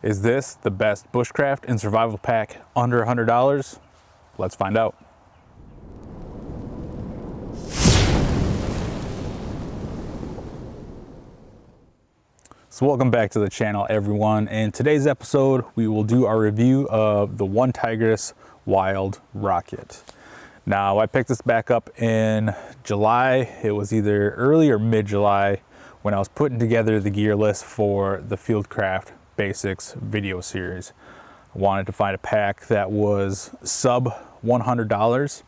Is this the best bushcraft and survival pack under $100? Let's find out. So welcome back to the channel, everyone. In today's episode, we will do our review of the Onetigris Wild Rocket. Now, I picked this back up in July. It was either early or mid-July when I was putting together the gear list for the Fieldcraft Basics video series. I wanted to find a pack that was sub $100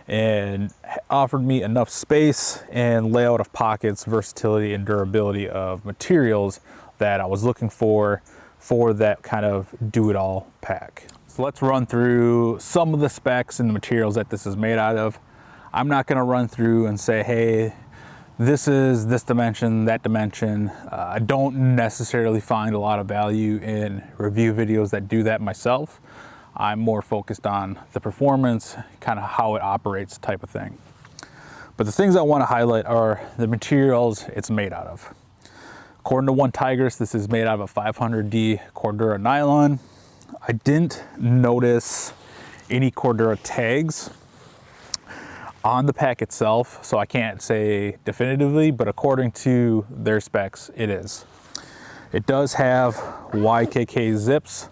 and offered me enough space and layout of pockets, versatility and durability of materials that I was looking for that kind of do-it-all pack. So let's run through some of the specs and the materials that this is made out of. I'm not going to run through and say, hey, this is this dimension, that dimension. I don't necessarily find a lot of value in review videos that do that myself. I'm more focused on the performance, kind of how it operates type of thing. But the things I want to highlight are the materials it's made out of. According to Onetigris, this is made out of a 500D Cordura nylon. I didn't notice any Cordura tags on the pack itself, so I can't say definitively, but according to their specs, it is. It does have YKK zips,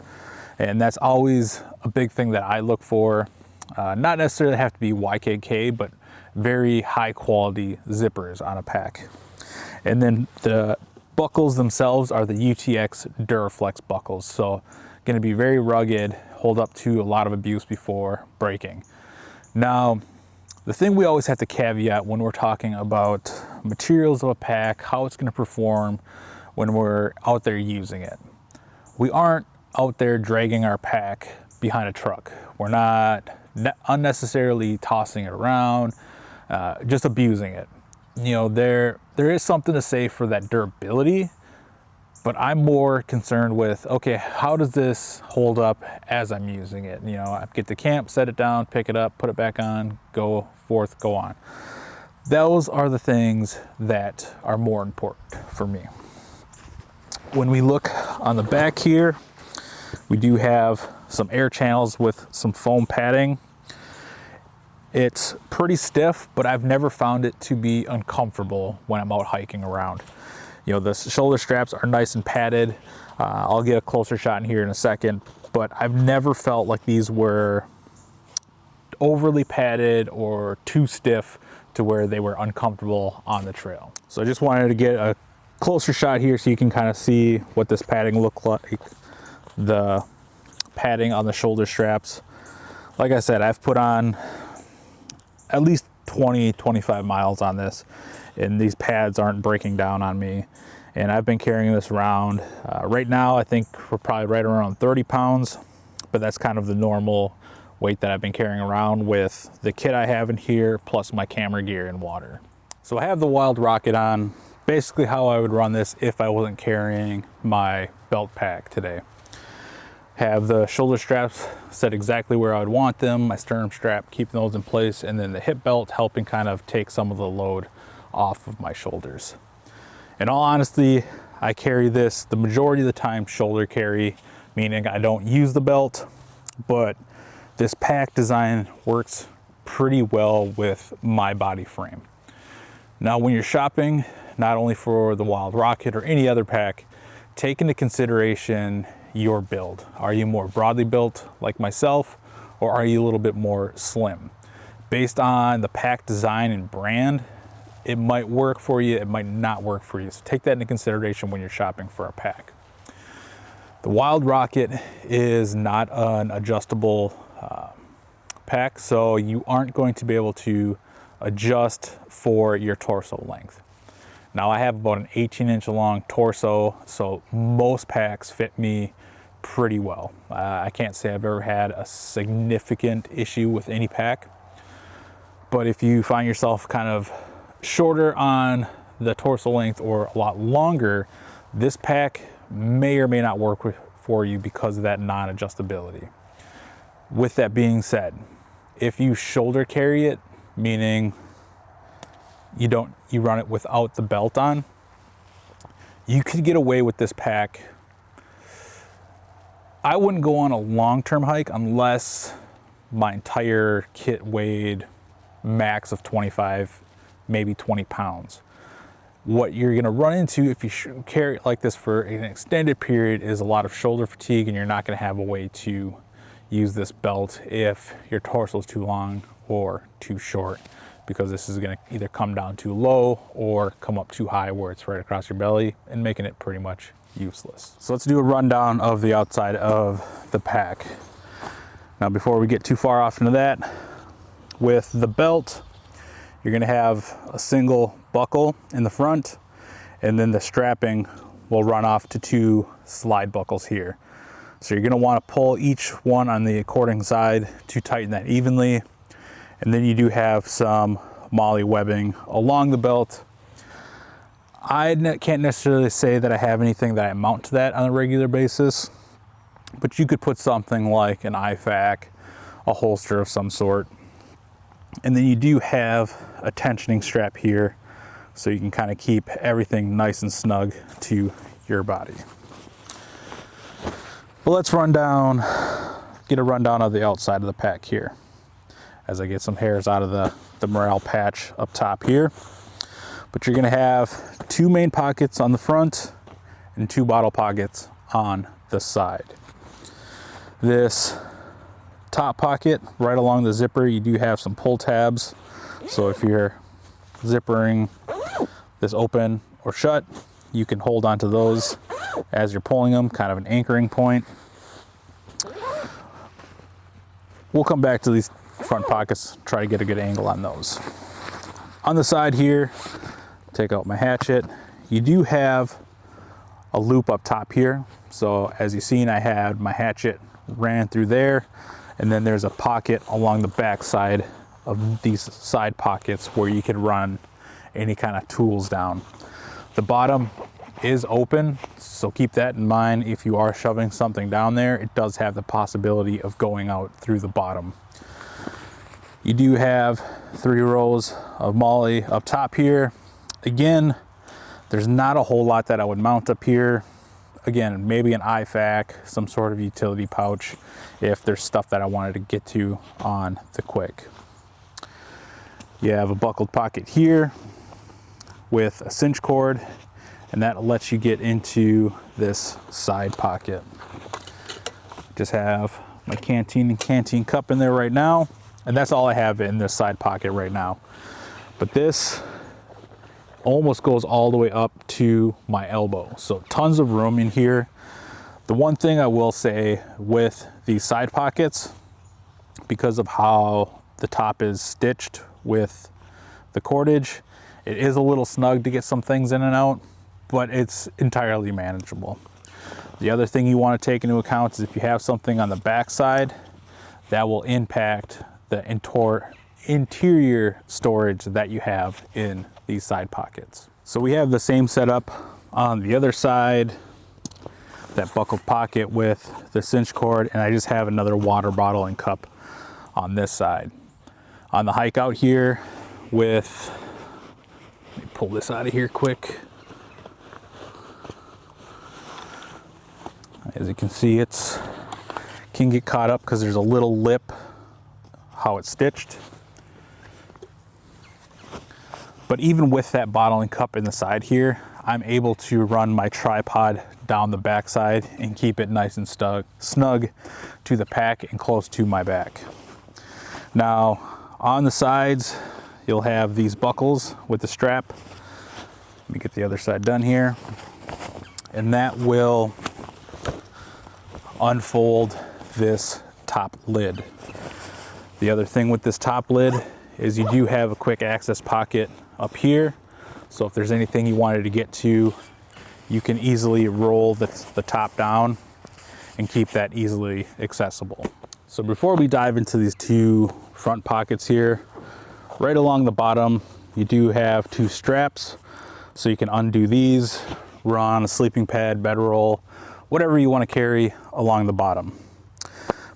and that's always a big thing that I look for. Not necessarily have to be YKK, but very high quality zippers on a pack. And then the buckles themselves are the UTX Duraflex buckles, so going to be very rugged, hold up to a lot of abuse before breaking. Now, the thing we always have to caveat when we're talking about materials of a pack, how it's going to perform when we're out there using it. We aren't out there dragging our pack behind a truck. We're not unnecessarily tossing it around, just abusing it. You know, there is something to say for that durability, but I'm more concerned with, okay, how does this hold up as I'm using it? You know, I get to camp, set it down, pick it up, put it back on, go forth, go on. Those are the things that are more important for me. When we look on the back here, we do have some air channels with some foam padding. It's pretty stiff, but I've never found it to be uncomfortable when I'm out hiking around. You know, the shoulder straps are nice and padded. I'll get a closer shot in here in a second, but I've never felt like these were overly padded or too stiff to where they were uncomfortable on the trail. So I just wanted to get a closer shot here so you can kind of see what this padding looked like. The padding on the shoulder straps. Like I said, I've put on at least 20-25 miles on this, and these pads aren't breaking down on me. And I've been carrying this around. Right now, I think we're probably right around 30 pounds, but that's kind of the normal weight that I've been carrying around with the kit I have in here, plus my camera gear and water. So I have the Wild Rocket on, basically how I would run this if I wasn't carrying my belt pack today. Have the shoulder straps set exactly where I would want them, my sternum strap, keeping those in place, and then the hip belt helping kind of take some of the load off of my shoulders. In all honesty, I carry this the majority of the time shoulder carry, meaning I don't use the belt, but this pack design works pretty well with my body frame. Now, when you're shopping, not only for the Wild Rocket or any other pack, take into consideration your build. Are you more broadly built like myself, or are you a little bit more slim? Based on the pack design and brand, it might work for you, it might not work for you. So take that into consideration when you're shopping for a pack. The Wild Rocket is not an adjustable pack, so you aren't going to be able to adjust for your torso length. Now, I have about an 18-inch long torso, so most packs fit me pretty well. I can't say I've ever had a significant issue with any pack, but if you find yourself kind of shorter on the torso length or a lot longer, this pack may or may not work for you because of that non-adjustability. With that being said, if you shoulder carry it, meaning you run it without the belt on, you could get away with this pack I wouldn't go on a long-term hike unless my entire kit weighed max of 25, maybe 20 pounds. What you're gonna run into if you carry it like this for an extended period is a lot of shoulder fatigue, and you're not gonna have a way to use this belt if your torso is too long or too short, because this is gonna either come down too low or come up too high where it's right across your belly and making it pretty much useless. So let's do a rundown of the outside of the pack. Now, before we get too far off into that, with the belt, you're gonna have a single buckle in the front, and then the strapping will run off to 2 slide buckles here. So you're gonna wanna pull each one on the according side to tighten that evenly. And then you do have some MOLLE webbing along the belt. I can't necessarily say that I have anything that I mount to that on a regular basis, but you could put something like an IFAK, a holster of some sort. And then you do have a tensioning strap here, so you can kind of keep everything nice and snug to your body. But let's get a rundown of the outside of the pack here, as I get some hairs out of the morale patch up top here. But you're gonna have 2 main pockets on the front and 2 bottle pockets on the side. This top pocket right along the zipper, you do have some pull tabs. So if you're zippering this open or shut, you can hold onto those as you're pulling them, kind of an anchoring point. We'll come back to these front pockets, try to get a good angle on those. On the side here, take out my hatchet. You do have a loop up top here. So as you've seen, I had my hatchet ran through there, and then there's a pocket along the back side of these side pockets where you can run any kind of tools down. The bottom is open, so keep that in mind. If you are shoving something down there, it does have the possibility of going out through the bottom. You do have 3 rows of MOLLE up top here. Again, there's not a whole lot that I would mount up here. Again, maybe an IFAK, some sort of utility pouch, if there's stuff that I wanted to get to on the quick. You have a buckled pocket here with a cinch cord, and that lets you get into this side pocket. Just have my canteen and canteen cup in there right now, and that's all I have in this side pocket right now. But this almost goes all the way up to my elbow, so tons of room in here. The one thing I will say with these side pockets, because of how the top is stitched with the cordage, it is a little snug to get some things in and out, but it's entirely manageable. The other thing you want to take into account is if you have something on the back side, that will impact the interior storage that you have in these side pockets. So we have the same setup on the other side, that buckled pocket with the cinch cord, and I just have another water bottle and cup on this side. On the hike out here with, let me pull this out of here quick. As you can see, it can get caught up because there's a little lip how it's stitched. But even with that bottle and cup in the side here, I'm able to run my tripod down the back side and keep it nice and snug to the pack and close to my back. Now, on the sides, you'll have these buckles with the strap. Let me get the other side done here. And that will unfold this top lid. The other thing with this top lid is you do have a quick access pocket up here. So if there's anything you wanted to get to, you can easily roll the top down and keep that easily accessible. So before we dive into these 2 front pockets here, right along the bottom, you do have 2 straps. So you can undo these, run a sleeping pad, bedroll, whatever you want to carry along the bottom.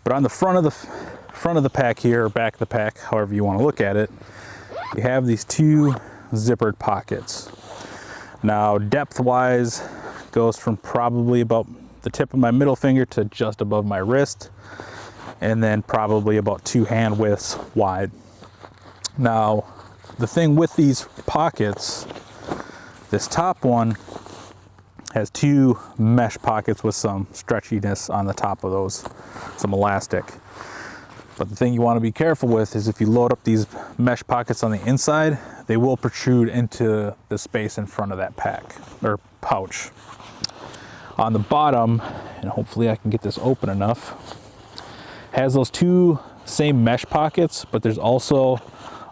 But on the front of the pack here, or back of the pack, however you want to look at it, you have these 2 zippered pockets. Now, depth wise, goes from probably about the tip of my middle finger to just above my wrist, and then probably about 2 hand widths wide. Now, the thing with these pockets, this top one has 2 mesh pockets with some stretchiness on the top of those, some elastic. But the thing you want to be careful with is if you load up these mesh pockets on the inside, they will protrude into the space in front of that pack or pouch. On the bottom, and hopefully I can get this open enough, has those 2 same mesh pockets, but there's also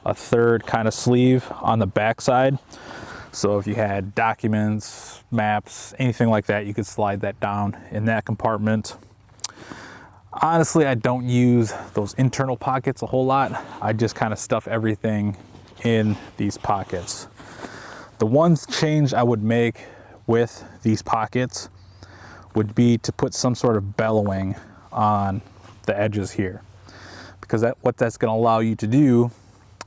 a third kind of sleeve on the back side. So if you had documents, maps, anything like that, you could slide that down in that compartment. Honestly, I don't use those internal pockets a whole lot. I just kind of stuff everything in these pockets. The one change I would make with these pockets would be to put some sort of bellowing on the edges here, because what that's going to allow you to do,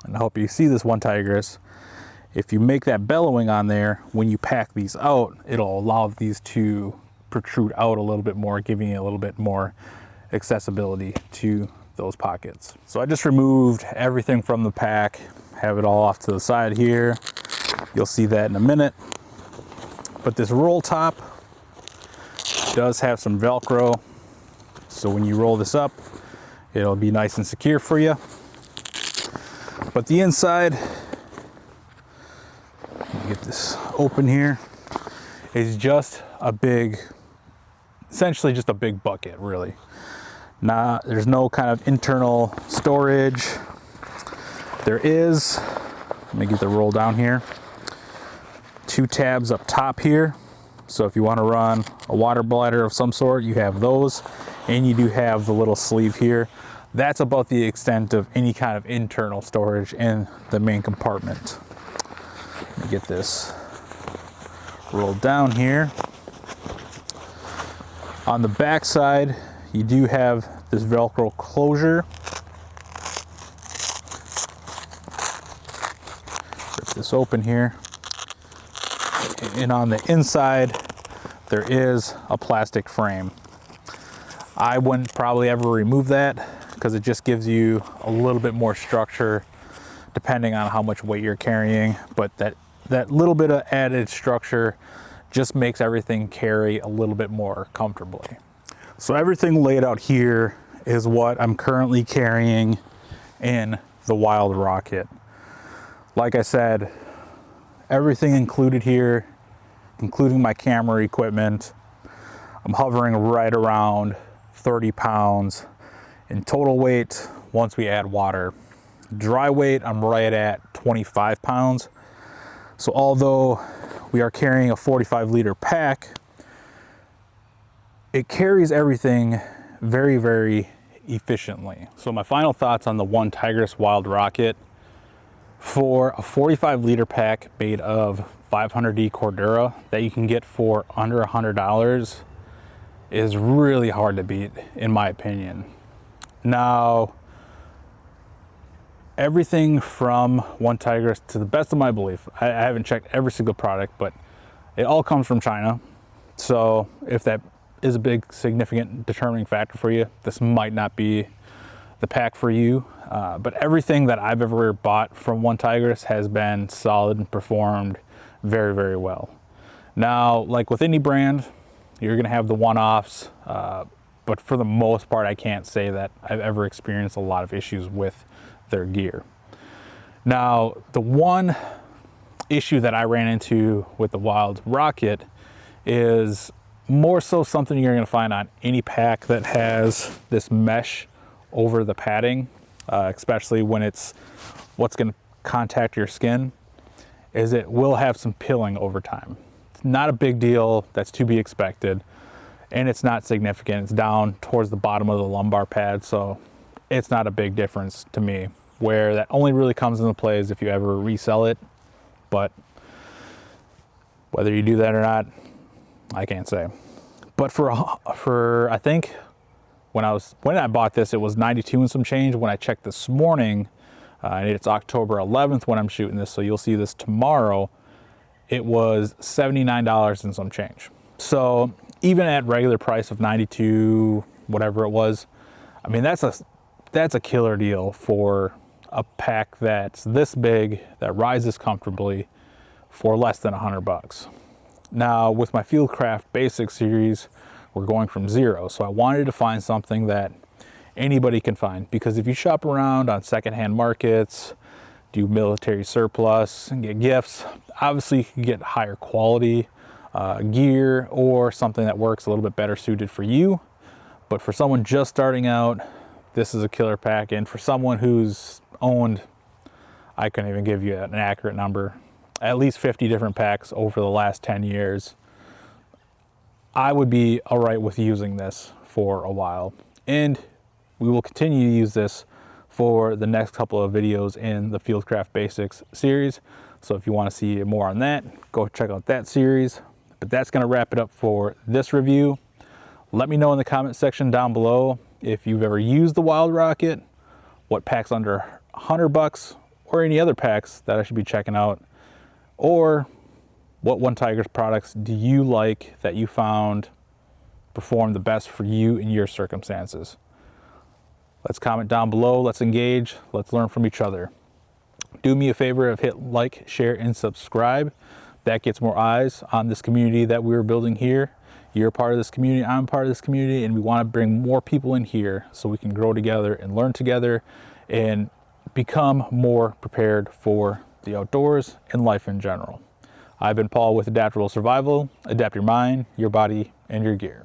and I hope you see this Onetigris, if you make that bellowing on there, when you pack these out, it'll allow these to protrude out a little bit more, giving you a little bit more accessibility to those pockets. So I just removed everything from the pack, have it all off to the side here. You'll see that in a minute. But this roll top does have some Velcro, so when you roll this up, it'll be nice and secure for you. But the inside, let me get this open here, is just a big, essentially just a big bucket, really. There's no kind of internal storage. There is, let me get the roll down here, 2 tabs up top here. So if you want to run a water bladder of some sort, you have those, and you do have the little sleeve here. That's about the extent of any kind of internal storage in the main compartment. Let me get this rolled down here. On the back side, you do have this Velcro closure. Rip this open here. And on the inside, there is a plastic frame. I wouldn't probably ever remove that because it just gives you a little bit more structure depending on how much weight you're carrying. But that little bit of added structure just makes everything carry a little bit more comfortably. So everything laid out here is what I'm currently carrying in the Wild Rocket. Like I said, everything included here, including my camera equipment, I'm hovering right around 30 pounds in total weight once we add water. Dry weight, I'm right at 25 pounds. So although we are carrying a 45-liter pack, it carries everything very, very efficiently. So my final thoughts on the Onetigris Wild Rocket. For a 45-liter pack made of 500D Cordura that you can get for under $100 is really hard to beat, in my opinion. Now, everything from Onetigris, to the best of my belief, I haven't checked every single product, but it all comes from China. So if that is a big significant determining factor for you, this might not be the pack for you. But everything that I've ever bought from Onetigris has been solid and performed very, very well. Now, like with any brand, you're gonna have the one-offs, but for the most part, I can't say that I've ever experienced a lot of issues with their gear. Now, the one issue that I ran into with the Wild Rocket is more so something you're gonna find on any pack that has this mesh over the padding, especially when it's what's gonna contact your skin, is it will have some pilling over time. It's not a big deal, that's to be expected, and it's not significant. It's down towards the bottom of the lumbar pad, so it's not a big difference to me. Where that only really comes into play is if you ever resell it, but whether you do that or not, I can't say. But for I think when I bought this, it was 92 and some change. When I checked this morning, and it's October 11th when I'm shooting this, so you'll see this tomorrow, it was $79 and some change. So even at regular price of 92, whatever it was, I mean, that's a killer deal for a pack that's this big, that rises comfortably for less than $100. Now with my Fieldcraft Basic series, we're going from zero. So I wanted to find something that anybody can find, because if you shop around on secondhand markets, do military surplus and get gifts, obviously you can get higher quality gear or something that works a little bit better suited for you. But for someone just starting out, this is a killer pack. And for someone who's owned, I couldn't even give you an accurate number, at least 50 different packs over the last 10 years, I would be all right with using this for a while. And we will continue to use this for the next couple of videos in the Fieldcraft Basics series. So if you want to see more on that, go check out that series. But that's going to wrap it up for this review. Let me know in the comment section down below if you've ever used the Wild Rocket, what packs under $100, or any other packs that I should be checking out, or what Onetigris products do you like that you found perform the best for you in your circumstances. Let's comment down below, let's engage, let's learn from each other. Do me a favor of hit like, share, and subscribe. That gets more eyes on this community that we're building here. You're a part of this community, I'm part of this community, and we want to bring more people in here so we can grow together and learn together and become more prepared for the outdoors and life in general. I've been Paul with Adaptable Survival. Adapt your mind, your body, and your gear.